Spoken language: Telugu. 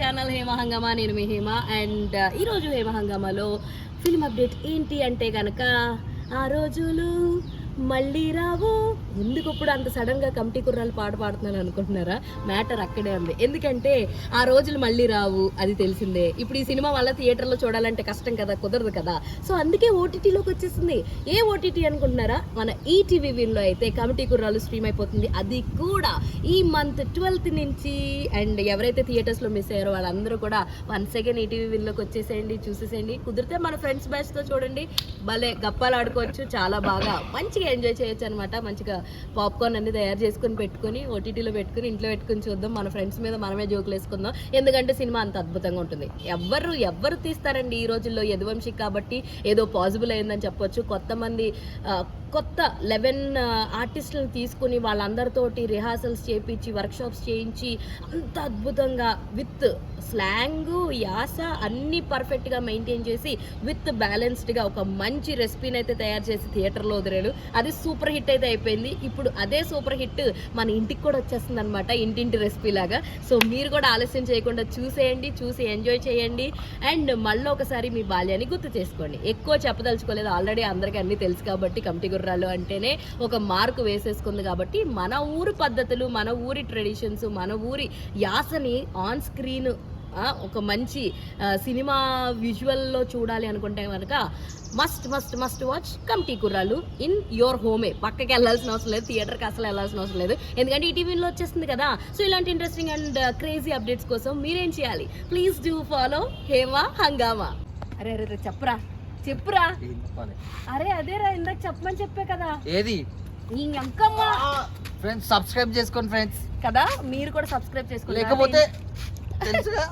ఛానల్ హేమ హంగామా. నేను మీ హేమ. అండ్ ఈరోజు హేమ హంగామాలో ఫిల్మ్ అప్డేట్ ఏంటి అంటే కనుక ఆ రోజులు మళ్ళీ రావు. ఎందుకు ఇప్పుడు అంత సడన్గా కమిటీ కుర్రాలు పాట పాడుతున్నాను అనుకుంటున్నారా? మ్యాటర్ అక్కడే ఉంది. ఎందుకంటే ఆ రోజులు మళ్ళీ రావు, అది తెలిసిందే. ఇప్పుడు ఈ సినిమా వల్ల థియేటర్లో చూడాలంటే కష్టం కదా, కుదరదు కదా. సో అందుకే ఓటీటీలోకి వచ్చేసింది. ఏ ఓటీటీ అనుకుంటున్నారా? మన ఈటీవీ విన్లో అయితే కమిటీ కుర్రాలు స్ట్రీమ్ అయిపోతుంది. అది కూడా ఈ మంత్ 12th నుంచి. అండ్ ఎవరైతే థియేటర్స్లో మిస్ అయ్యారో వాళ్ళందరూ కూడా వన్స్ అగైన్ ఈటీవీ విన్లోకి వచ్చేసేయండి, చూసేసేయండి. కుదిరితే మన ఫ్రెండ్స్ బ్యాచ్తో చూడండి, భలే గప్పాలు ఆడుకోవచ్చు, చాలా బాగా మంచిగా ఎంజాయ్ చేయొచ్చు అనమాట. మంచిగా పాప్కార్న్ అన్ని తయారు చేసుకుని పెట్టుకుని ఓటీటీలో పెట్టుకుని ఇంట్లో పెట్టుకుని చూద్దాం. మన ఫ్రెండ్స్ మీద మనమే జోకులు వేసుకుందాం. ఎందుకంటే సినిమా అంత అద్భుతంగా ఉంటుంది. ఎవరు తీస్తారండి ఈ రోజుల్లో? యదువంశి కాబట్టి ఏదో పాసిబుల్ అయిందని చెప్పొచ్చు. కొత్త 11 ఆర్టిస్టులను తీసుకుని వాళ్ళందరితోటి రిహార్సల్స్ చేయించి వర్క్షాప్స్ చేయించి అంత అద్భుతంగా విత్ స్లాంగ్, యాస అన్నీ పర్ఫెక్ట్గా మెయింటైన్ చేసి విత్ బ్యాలెన్స్డ్గా ఒక మంచి రెసిపీని అయితే తయారు చేసి థియేటర్లో వదిలేడు. అది సూపర్ హిట్ అయితే అయిపోయింది. ఇప్పుడు అదే సూపర్ హిట్ మన ఇంటికి కూడా వచ్చేస్తుంది అనమాట, ఇంటింటి రెసిపీ లాగా. సో మీరు కూడా ఆలస్యం చేయకుండా చూసేయండి, చూసి ఎంజాయ్ చేయండి. అండ్ మళ్ళీ ఒకసారి మీ బాల్యాన్ని గుర్తు చేసుకోండి. ఎక్కువ చెప్పదలుచుకోలేదు, ఆల్రెడీ అందరికీ అన్నీ తెలుసు కాబట్టి. కమిటీ గుర్రాలు అంటేనే ఒక మార్కు వేసేసుకుంది కాబట్టి మన ఊరు పద్ధతులు, మన ఊరి ట్రెడిషన్స్, మన ఊరి యాసని ఆన్ స్క్రీన్ ఒక మంచి సినిమా విజువల్లో చూడాలి అనుకుంటే కనుక must watch Committee Kurrollu in your హోమే. పక్కకి వెళ్ళాల్సిన అవసరం లేదు, థియేటర్కి అసలు వెళ్ళాల్సిన అవసరం లేదు. ఎందుకంటే ఈ టీవీలో వచ్చేస్తుంది కదా. సో ఇలాంటి ఇంట్రెస్టింగ్ అండ్ క్రేజీ అప్డేట్స్ కోసం మీరేం చేయాలి? ప్లీజ్ డూ ఫాలో హేమ హంగామా. అరే చెప్పురా. అరే అదేరా, ఇందాక చెప్పమని చెప్పే కదా. ఏది? ఫ్రెండ్స్ సబ్స్క్రైబ్ చేసుకోండి ఫ్రెండ్స్ కదా. మీరు కూడా సబ్స్క్రైబ్ చేసుకోండి, లేకపోతే తెలుసుగా